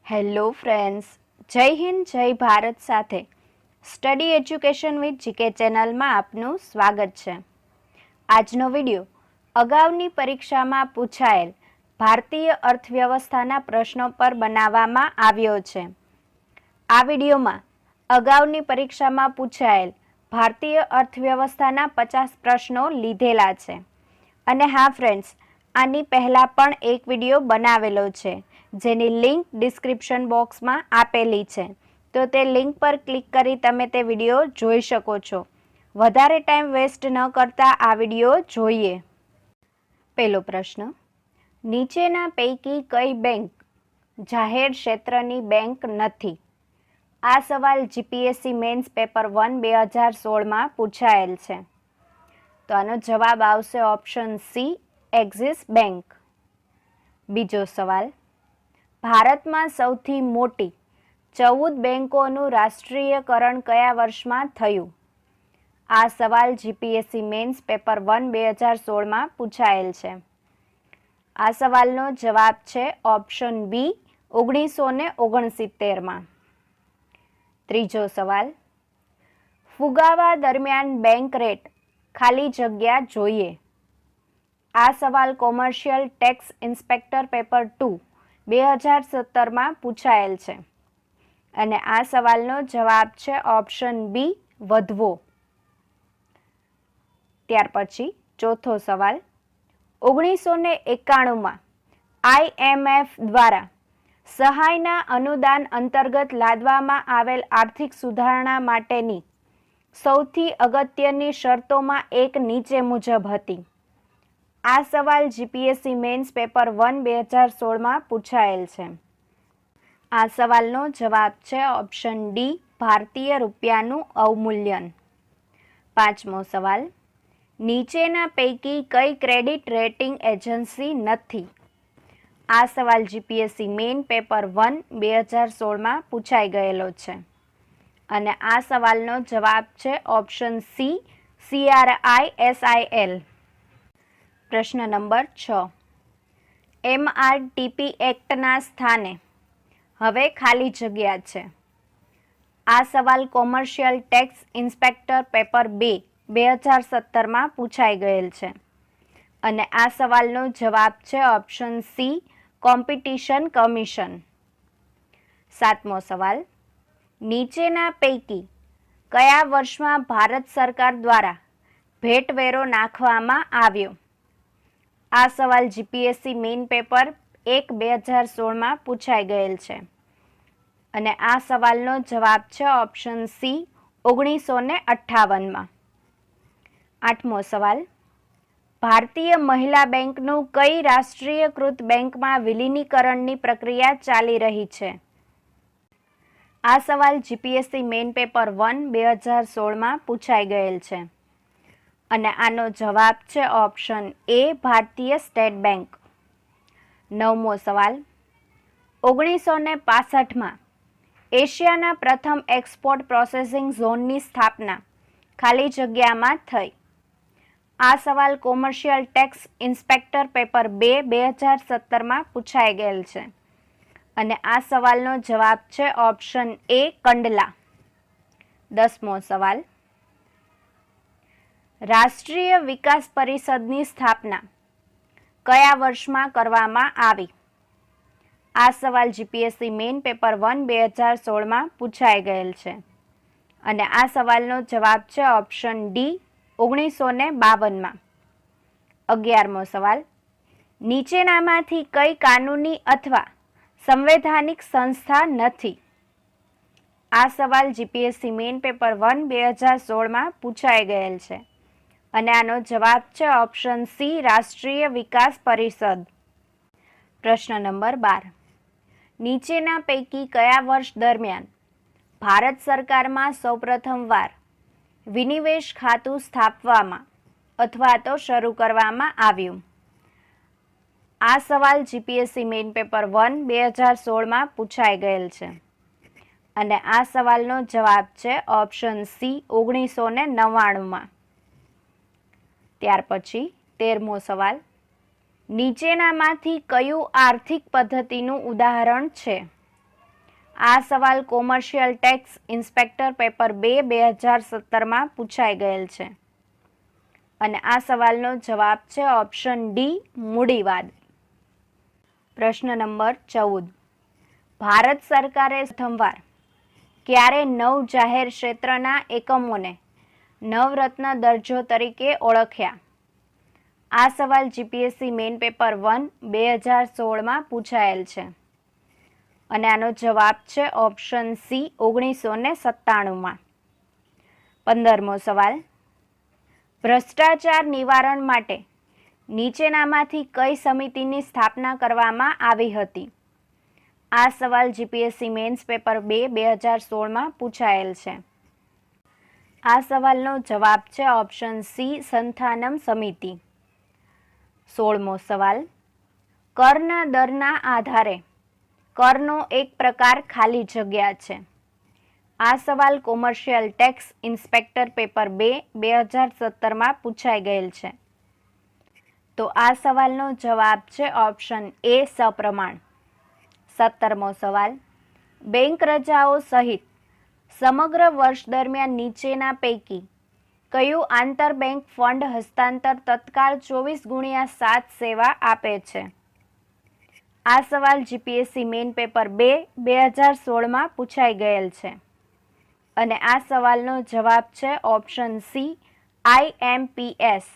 Hello friends, જય હિન્દ જય ભારત સાથે સ્ટડી એજ્યુકેશન વિથ જીકે ચેનલમાં આપનું સ્વાગત છે. આજનો વિડિયો અગાઉની પરીક્ષામાં પૂછાયેલ ભારતીય અર્થવ્યવસ્થાના પ્રશ્નો પર બનાવવામાં આવ્યો છે. આ વિડિયોમાં અગાઉની પરીક્ષામાં પૂછાયેલ ભારતીય અર્થવ્યવસ્થાના 50 પ્રશ્નો લીધેલા છે. અને હા ફ્રેન્ડ્સ, આની પહેલાં પણ એક વિડિયો બનાવેલો છે જેની લિંક ડિસ્ક્રિપ્શન બોક્સમાં આપેલી છે, તો તે લિંક પર ક્લિક કરી તમે તે વિડિયો જોઈ શકો છો. વધારે ટાઈમ વેસ્ટ ન કરતા આ વિડિયો જોઈએ. પહેલો પ્રશ્ન, નીચેના પૈકી કઈ બેંક જાહેર ક્ષેત્રની બેંક નથી? આ સવાલ જીપીએસસી મેન્સ પેપર 1 2016માં પૂછાયેલ છે. તો આનો જવાબ આવશે ઓપ્શન સી, એક્સિસ બેંક. બીજો સવાલ, ભારતમાં સૌથી મોટી 14 બેંકોનું રાષ્ટ્રીયકરણ કયા વર્ષમાં થયું? આ સવાલ જીપીએસસી મેન્સ પેપર 1 2016માં પૂછાયેલ છે. આ સવાલનો જવાબ છે ઓપ્શન બી, 1969માં. ત્રીજો સવાલ, ફુગાવા દરમિયાન બેંક રેટ ખાલી જગ્યા જોઈએ. આ સવાલ કોમર્શિયલ ટેક્સ ઇન્સ્પેક્ટર પેપર 2 2017માં પૂછાયેલ છે. અને આ સવાલનો જવાબ છે ઓપ્શન બી, વધવો. ત્યાર પછી ચોથો સવાલ, 1991માં IMF દ્વારા સહાયના અનુદાન અંતર્ગત લાદવામાં આવેલ આર્થિક સુધારણા માટેની સૌથી અગત્યની શરતોમાં એક નીચે મુજબ હતી. આ સવાલ જીપીએસસી મેન્સ પેપર 1 2016માં પૂછાયેલ છે. આ સવાલનો જવાબ છે ઓપ્શન ડી, ભારતીય રૂપિયાનું અવમૂલ્યન. પાંચમો સવાલ, નીચેના પૈકી કઈ ક્રેડિટ રેટિંગ એજન્સી નથી? આ સવાલ જીપીએસસી મેન પેપર 1 2016માં પૂછાઈ ગયેલો છે. અને આ સવાલનો જવાબ છે ઓપ્શન સી, CRISIL. પ્રશ્ન નંબર 6, MRTP એક્ટના સ્થાને હવે ખાલી જગ્યા છે. આ સવાલ કોમર્શિયલ ટેક્સ ઇન્સ્પેક્ટર પેપર 2 2017માં પૂછાઈ ગયેલ છે. અને આ સવાલનો જવાબ છે ઓપ્શન સી, કોમ્પિટિશન કમિશન. સાતમો સવાલ, નીચેના પૈકી કયા વર્ષમાં ભારત સરકાર દ્વારા ભેટવેરો નાખવામાં આવ્યો? આ સવાલ જીપીએસસી મેઇન પેપર 1 2016માં પૂછાઈ ગયેલ છે. અને આ સવાલનો જવાબ છે ઓપ્શન સી, 1958માં. આઠમો સવાલ, ભારતીય મહિલા બેંકનું કઈ રાષ્ટ્રીયકૃત બેંકમાં વિલીનીકરણની પ્રક્રિયા ચાલી રહી છે? આ સવાલ જીપીએસસી મેઇન પેપર 1 2016માં પૂછાઈ ગયેલ છે. અને આનો જવાબ છે ઓપ્શન એ, ભારતીય સ્ટેટ બેંક. નવમો સવાલ, 1965માં એશિયાના પ્રથમ એક્સપોર્ટ પ્રોસેસિંગ ઝોનની સ્થાપના ખાલી જગ્યામાં થઈ. આ સવાલ કોમર્શિયલ ટેક્સ ઇન્સ્પેક્ટર પેપર 2 2017માં પૂછાઈ ગયેલ છે. અને આ સવાલનો જવાબ છે ઓપ્શન એ, કંડલા. 10મો સવાલ, રાષ્ટ્રીય વિકાસ પરિષદની સ્થાપના કયા વર્ષમાં કરવામાં આવી? આ સવાલ જીપીએસસી મેઇન પેપર 1 2016માં પૂછાઈ ગયેલ છે. અને આ સવાલનો જવાબ છે ઓપ્શન ડી, 1952માં. 11મો સવાલ, નીચેનામાંથી કઈ કાનૂની અથવા સંવૈધાનિક સંસ્થા નથી? આ સવાલ જીપીએસસી મેઇન પેપર 1 2016માં પૂછાઈ ગયેલ છે. અને આનો જવાબ છે ઓપ્શન સી, રાષ્ટ્રીય વિકાસ પરિષદ. પ્રશ્ન નંબર 12, નીચેના પૈકી કયા વર્ષ દરમિયાન ભારત સરકારમાં સૌપ્રથમવાર વિનિવેશ ખાતું સ્થાપવામાં અથવા તો શરૂ કરવામાં આવ્યું? આ સવાલ જીપીએસસી મેઇન પેપર 1 2016માં પૂછાઈ ગયેલ છે. અને આ સવાલનો જવાબ છે ઓપ્શન સી, 1999માં. ત્યાર પછી 13મો સવાલ, નીચેનામાંથી કયું આર્થિક પદ્ધતિનું ઉદાહરણ છે? આ સવાલ કોમર્શિયલ ટેક્સ ઇન્સ્પેક્ટર પેપર 2 2017માં પૂછાઈ ગયેલ છે અને આ સવાલનો જવાબ છે ઓપ્શન ડી મૂડીવાદ. પ્રશ્ન નંબર 14. ભારત સરકારે પ્રથમવાર ક્યારે 9 જાહેર ક્ષેત્રના એકમોને નવરત્ન દરજ્જો તરીકે ઓળખ્યા? આ સવાલ જીપીએસસી મેઇન પેપર 1 2016માં પૂછાયેલ છે અને આનો જવાબ છે ઓપ્શન સી 1997માં. 15મો સવાલ. ભ્રષ્ટાચાર નિવારણ માટે નીચેનામાંથી કઈ સમિતિની સ્થાપના કરવામાં આવી હતી? આ સવાલ જીપીએસસી મેન્સ પેપર 2 2016માં પૂછાયેલ છે. આ સવાલનો જવાબ છે ઓપ્શન સી સંથાનમ સમિતિ. 16મો સવાલ. કરના દરના આધારે કરનો એક પ્રકાર ખાલી જગ્યા છે. આ સવાલ કોમર્શિયલ ટેક્સ ઇન્સ્પેક્ટર પેપર 2 2017માં પૂછાઈ ગયેલ છે. તો આ સવાલનો જવાબ છે ઓપ્શન એ સપ્રમાણ. 17મો સવાલ. બેંક રજાઓ સહિત સમગ્ર વર્ષ દરમિયાન નીચેના પૈકી કયું આંતરબેંક ફંડ હસ્તાંતર તત્કાળ 24x7 સેવા આપે છે? આ સવાલ જીપીએસસી મેઇન પેપર 2 2016માં પૂછાઈ ગયેલ છે અને આ સવાલનો જવાબ છે ઓપ્શન સી IMPS.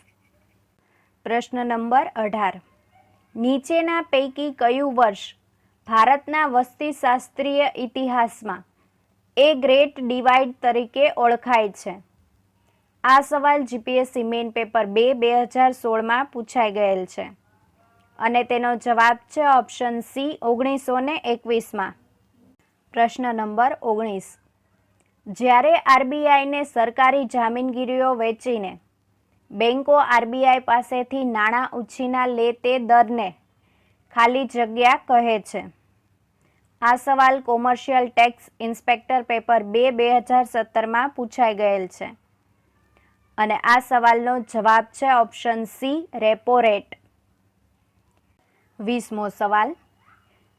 પ્રશ્ન નંબર 18. નીચેના પૈકી કયું વર્ષ ભારતના વસ્તીશાસ્ત્રીય ઇતિહાસમાં એ ગ્રેટ ડિવાઇડ તરીકે ઓળખાય છે? આ સવાલ જીપીએસસી મેઇન પેપર 2 2016માં પૂછાઈ ગયેલ છે અને તેનો જવાબ છે ઓપ્શન સી 1921માં. પ્રશ્ન નંબર 19. જ્યારે આરબીઆઈને સરકારી જામીનગીરીઓ વેચીને બેંકો આરબીઆઈ પાસેથી નાણાં ઉછીના લે તે દરને ખાલી જગ્યા કહે છે. આ સવાલ કોમર્શિયલ ટેક્સ ઇન્સ્પેક્ટર પેપર 2 2017માં પૂછાઈ ગયેલ છે અને આ સવાલનો જવાબ છે ઓપ્શન સી રેપો રેટ. 20મો સવાલ.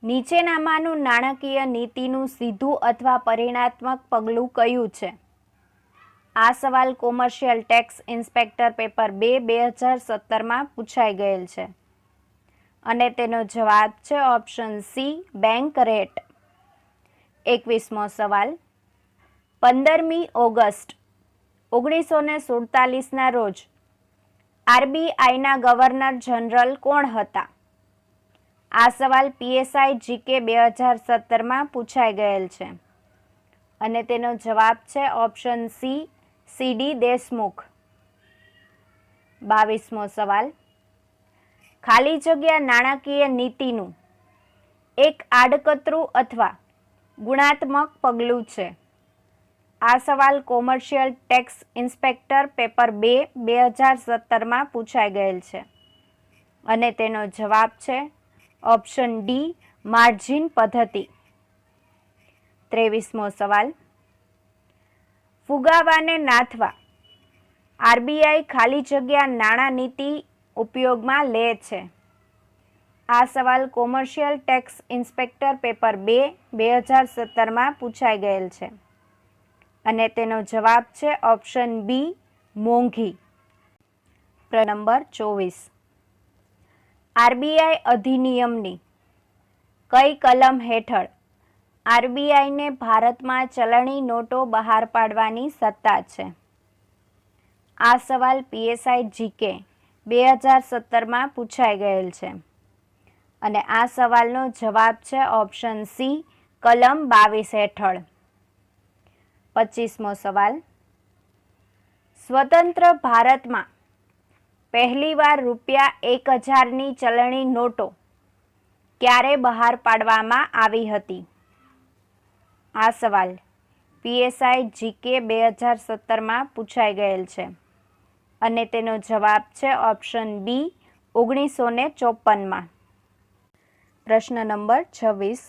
નીચેનામાંનું નાણાકીય નીતિનું સીધું અથવા પરિણાત્મક પગલું કયું છે? આ સવાલ કોમર્શિયલ ટેક્સ ઇન્સ્પેક્ટર પેપર 2 2017માં પૂછાઈ ગયેલ છે અને તેનો જવાબ છે ઓપ્શન સી બેંક રેટ. 21મો સવાલ. 15મી ઓગસ્ટ 1947ના રોજ આરબીઆઈના ગવર્નર જનરલ કોણ હતા? આ સવાલ પીએસઆઈ જીકે 2017માં પૂછાઈ ગયેલ છે અને તેનો જવાબ છે ઓપ્શન સી સીડી દેશમુખ. 22મો સવાલ. ખાલી જગ્યા નાણાકીય નીતિનું એક આડકતરું અથવા ગુણાત્મક પગલું છે. આ સવાલ કોમર્શિયલ ટેક્સ ઇન્સ્પેક્ટર પેપર 2 2017માં પૂછાઈ ગયેલ છે અને તેનો જવાબ છે ઓપ્શન ડી માર્જિન પદ્ધતિ. 23મો સવાલ. ફુગાવાને નાથવા આરબીઆઈ ખાલી જગ્યા નાણાં નીતિ ઉપયોગમાં લે છે. આ સવાલ કોમર્શિયલ ટેક્સ ઇન્સ્પેક્ટર પેપર 2 2017માં પૂછાઈ ગયેલ છે અને તેનો જવાબ છે ઓપ્શન બી મોંઘી. નંબર 24. આરબીઆઈ અધિનિયમની કઈ કલમ હેઠળ આરબીઆઈને ભારતમાં ચલણી નોટો બહાર પાડવાની સત્તા છે? આ સવાલ પીએસઆઈ જીકે 2017માં પૂછાઈ ગયેલ છે અને આ સવાલનો જવાબ છે ઓપ્શન સી કલમ 22 હેઠળ. 25મો સવાલ. સ્વતંત્ર ભારતમાં પહેલીવાર ₹1000ની ચલણી નોટો ક્યારે બહાર પાડવામાં આવી હતી? આ સવાલ પીએસઆઈ જીકે 2017માં પૂછાઈ ગયેલ છે અને તેનો જવાબ છે ઓપ્શન બી 1954માં. પ્રશ્ન નંબર 26.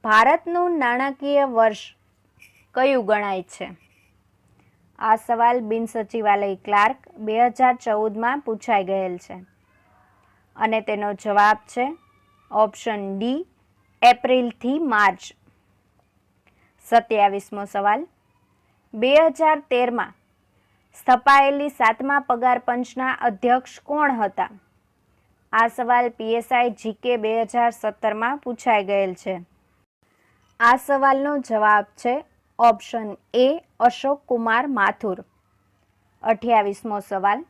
ભારતનું નાણાકીય વર્ષ કયું ગણાય છે? આ સવાલ બિન સચિવાલય ક્લાર્ક 2014માં પૂછાઈ ગયેલ છે અને તેનો જવાબ છે ઓપ્શન ડી એપ્રિલથી માર્ચ. 27મો સવાલ, 2013માં સ્થપાયેલી 7મા પગાર પંચના અધ્યક્ષ કોણ હતા? આ સવાલ PSI GK 2017માં પૂછાઈ ગયેલ છે. આ સવાલનો જવાબ છે ઓપ્શન એ, અશોક કુમાર માથુર. 28મો સવાલ,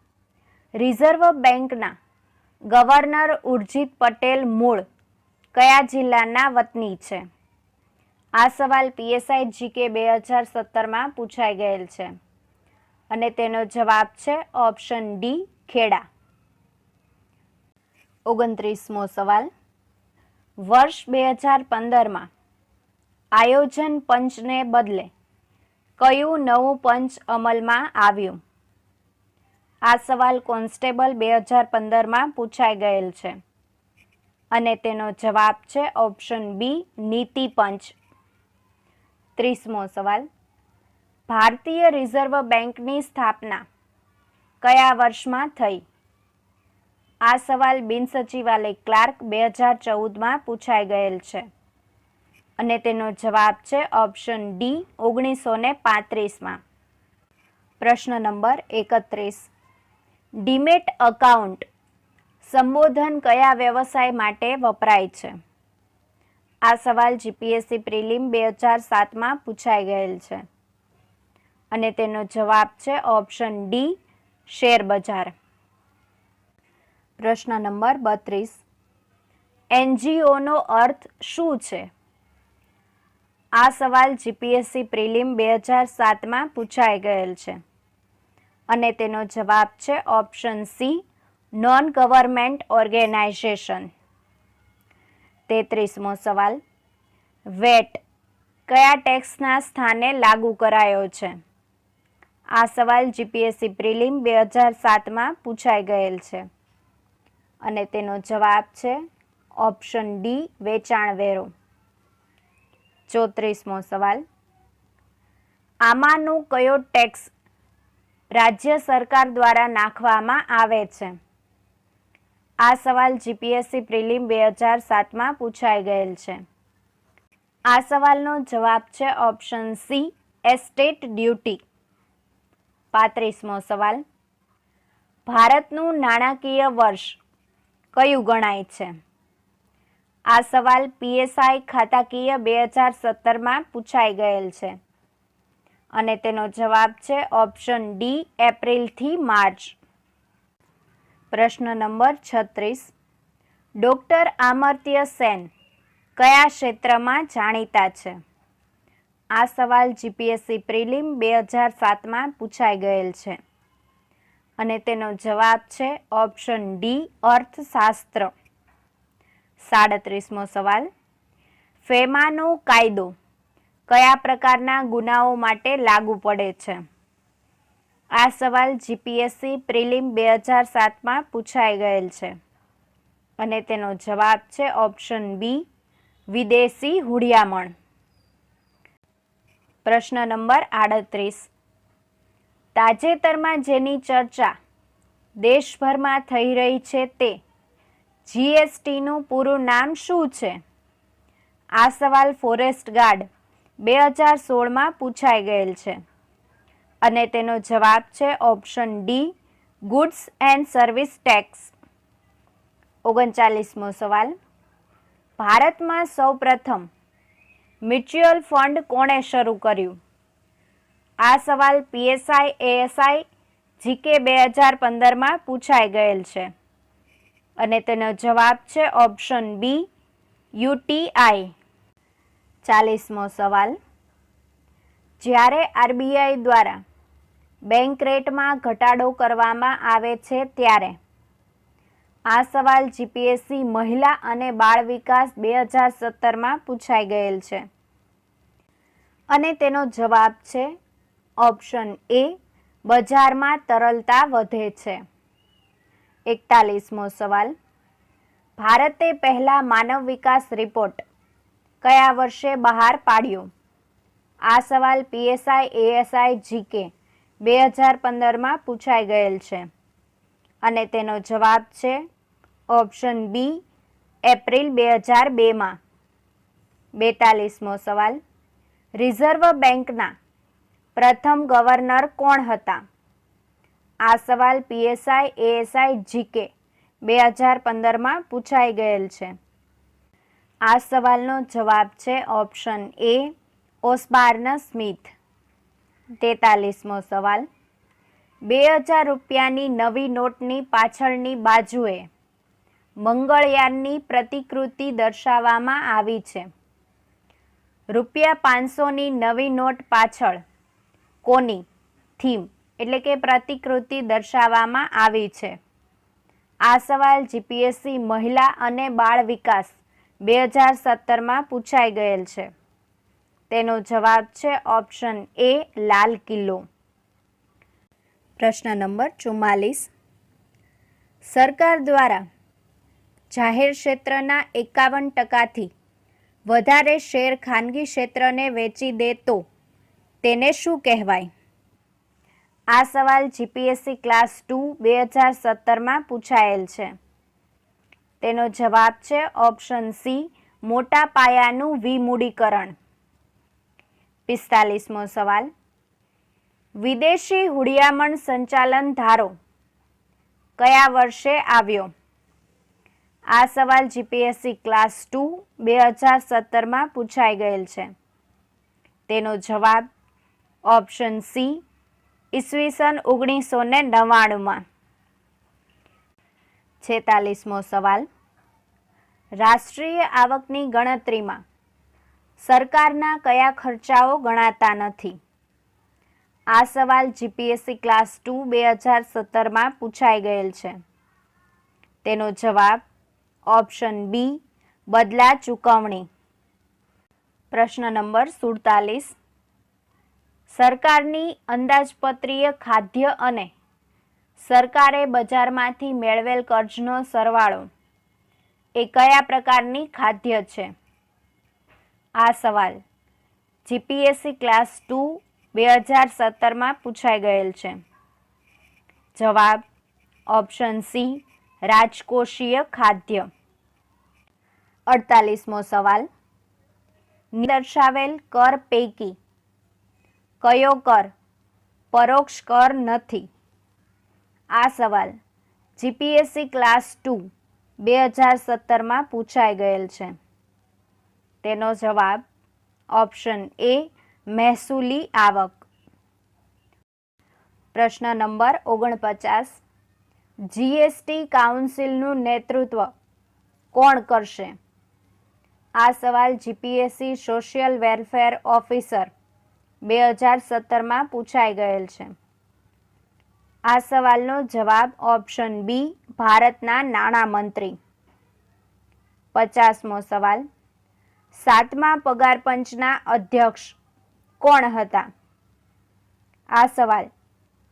રિઝર્વ બેંકના ગવર્નર ઉર્જિત પટેલ મૂળ કયા જિલ્લાના વતની છે? આ સવાલ PSI GK 2017માં પૂછાઈ ગયેલ છે અને તેનો જવાબ છે ઓપ્શન ડી, ખેડા. 29મો સવાલ, વર્ષ 2015માં આયોજન પંચને બદલે કયું નવું પંચ અમલમાં આવ્યું? આ સવાલ કોન્સ્ટેબલ 2015માં પૂછાઈ ગયેલ છે અને તેનો જવાબ છે ઓપ્શન બી, નીતિ પંચ. 30મો સવાલ, ભારતીય રિઝર્વ બેંકની સ્થાપના કયા વર્ષમાં થઈ? આ સવાલ બિન સચિવાલય ક્લાર્ક 2014માં પૂછાઈ ગયેલ છે અને તેનો જવાબ છે ઓપ્શન ડી, 1935માં. પ્રશ્ન નંબર 31, ડીમેટ એકાઉન્ટ સંબોધન કયા વ્યવસાય માટે વપરાય છે? આ સવાલ GPSC પ્રિલિમ 2007માં પૂછાઈ ગયેલ છે અને તેનો જવાબ છે ઓપ્શન ડી, શેર બજાર. પ્રશ્ન નંબર 32, NGOનો અર્થ શું છે? આ સવાલ GPSC પ્રિલિમ 2007માં પૂછાઈ ગયેલ છે અને તેનો જવાબ છે option C, non government organisation. 33મો સવાલ, વેટ કયા ટેક્સના સ્થાને લાગુ કરાયો છે? આ સવાલ GPSC પ્રિલિમ 2007માં પૂછાઈ ગયેલ છે અને તેનો જવાબ છે ઓપ્શન ડી, વેચાણ વેરો. 34મો સવાલ, આમાંનો કયો ટેક્સ રાજ્ય સરકાર દ્વારા નાખવામાં આવે છે? આ સવાલ GPSC પ્રિલિમ 2007માં પૂછાઈ ગયેલ છે. આ સવાલનો જવાબ છે ઓપ્શન સી, એસ્ટેટ ડ્યુટી. 35મો સવાલ, ભારતનું નાણાકીય વર્ષ કયું ગણાય છે? આ સવાલ PSI ખાતાકીય 2017માં પૂછાઈ ગયેલ છે અને તેનો જવાબ છે ઓપ્શન ડી, એપ્રિલથી માર્ચ. પ્રશ્ન નંબર 36, ડોક્ટર અમર્ત્ય સેન કયા ક્ષેત્રમાં જાણીતા છે? આ સવાલ GPSC પ્રિલિમ 2007માં પૂછાઈ ગયેલ છે અને તેનો જવાબ છે ઓપ્શન ડી, અર્થશાસ્ત્ર. 37મો સવાલ, ફેમાનો કાયદો કયા પ્રકારના ગુનાઓ માટે લાગુ પડે છે? આ સવાલ GPSC પ્રિલિમ 2007માં પૂછાઈ ગયેલ છે અને તેનો જવાબ છે ઓપ્શન બી, વિદેશી હુંડિયામણ. પ્રશ્ન નંબર 38, તાજેતરમાં જેની ચર્ચા દેશભરમાં થઈ રહી છે તે GSTનું પૂરું નામ શું છે? આ સવાલ ફોરેસ્ટ ગાર્ડ 2016માં પૂછાઈ ગયેલ છે અને તેનો જવાબ છે option D, goods and service tax. 39મો સવાલ, ભારતમાં સૌપ્રથમ મ્યુચ્યુઅલ ફંડ કોણે શરૂ કર્યું? આ સવાલ PSI ASI GK 2015માં પૂછાઈ ગયેલ છે અને તેનો જવાબ છે ઓપ્શન બી, UTI. 40મો સવાલ, જ્યારે RBI દ્વારા બેંક રેટમાં ઘટાડો કરવામાં આવે છે ત્યારે? આ સવાલ GPSC મહિલા અને બાળ વિકાસ 2017માં પૂછાઈ ગયેલ છે અને તેનો જવાબ છે ઓપ્શન એ, બજારમાં તરલતા વધે છે. 41મો સવાલ, ભારતે પહેલા માનવ વિકાસ રિપોર્ટ કયા વર્ષે બહાર પાડ્યો? આ સવાલ PSI ASI GK 2015માં પૂછાઈ ગયેલ છે અને તેનો જવાબ છે ઓપ્શન બી, એપ્રિલ 2002માં. 42મો સવાલ, રિઝર્વ બેંકના પ્રથમ ગવર્નર કોણ હતા? આ સવાલ પીએસઆઈ, એએસઆઈ, જીકે 2015માં પૂછાઈ ગયેલ છે. આ સવાલનો જવાબ છે ઓપ્શન એ, ઓસ્બાર્ન સ્મિથ. 43મો સવાલ. 2000 રૂપિયાની નવી નોટની પાછળની બાજુએ મંગળયાનની પ્રતિકૃતિ દર્શાવવામાં આવી છે. રૂપિયા 500ની નવી નોટ પાછળ કોની થીમ એટલે કે પ્રતિકૃતિ દર્શાવવામાં આવી છે? આ સવાલ જીપીએસસી મહિલા અને બાળ વિકાસ 2017માં પૂછાઈ ગયેલ છે. તેનો જવાબ છે ઓપ્શન એ, લાલ કિલ્લો. પ્રશ્ન નંબર 44. સરકાર દ્વારા જાહેર ક્ષેત્રના 51%થી વધારે શેર ખાનગી ક્ષેત્રને વેચી દે તો તેને શું કહેવાય? આ સવાલ જીપીએસસી ક્લાસ 2 2017માં પૂછાયેલ છે. તેનો જવાબ છે ઓપ્શન સી, મોટા પાયાનું વિમૂડીકરણ. 45મો સવાલ. વિદેશી હુંડિયામણ સંચાલન ધારો કયા વર્ષે આવ્યો? આ સવાલ જીપીએસસી ક્લાસ 2 2017માં પૂછાઈ ગયેલ છે. તેનો જવાબ ઓપ્શન સી, ઈસવીસન 1999માં. 46મો સવાલ. રાષ્ટ્રીય આવકની ગણતરીમાં સરકારના કયા ખર્ચાઓ ગણાતા નથી? આ સવાલ જીપીએસસી ક્લાસ 2 2017માં પૂછાઈ ગયેલ છે. તેનો જવાબ ઓપ્શન બી, બદલા ચૂકવણી. પ્રશ્ન નંબર 47. સરકારની અંદાજપત્રીય ખાદ્ય અને સરકારે બજારમાંથી મેળવેલ કર્જનો સરવાળો એ કયા પ્રકારની ખાદ્ય છે? આ સવાલ જીપીએસસી ક્લાસ 2 2017માં પૂછાઈ ગયેલ છે. જવાબ ઓપ્શન સી, રાજકોષીય ખાદ્ય. 48મો સવાલ. દર્શાવેલ કર પૈકી કયો કર પરોક્ષ કર નથી? આ સવાલ જીપીએસસી ક્લાસ 2 2017માં પૂછાઈ ગયેલ છે. તેનો જવાબ ઓપ્શન એ, મહેસૂલી આવક. પ્રશ્ન નંબર 49. જીએસટી કાઉન્સિલનું નેતૃત્વ કોણ કરશે? આ સવાલ જીપીએસસી સોશિયલ વેલફેર ઓફિસર 2017માં પૂછાઈ ગયેલ છે. આ સવાલનો જવાબ ઓપ્શન બી, ભારતના નાણામંત્રી. 50મો સવાલ. 7મા પગાર પંચના અધ્યક્ષ કોણ હતા? આ સવાલ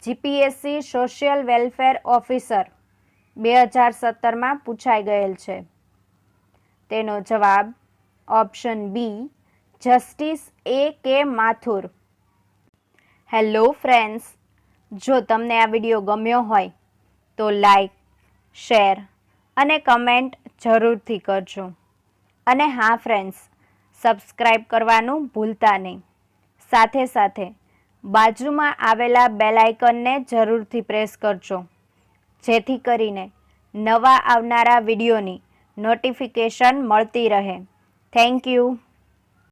જીપીએસસી સોશિયલ વેલફેર ઓફિસર 2017માં પૂછાઈ ગયેલ છે. તેનો જવાબ ઓપ્શન બી, જસ્ટિસ એ કે માથુર. હેલો ફ્રેન્ડ્સ, જો તમને આ વિડીયો ગમ્યો હોય તો લાઈક, શેર અને કમેન્ટ જરૂરથી કરજો. અને હા ફ્રેન્ડ્સ, સબસ્ક્રાઈબ કરવાનું ભૂલતા નહીં. સાથે સાથે બાજુમાં આવેલા બેલ આઇકનને જરૂરથી પ્રેસ કરજો, જેથી કરીને નવા આવનારા વિડીયોની નોટિફિકેશન મળતી રહે. Thank you.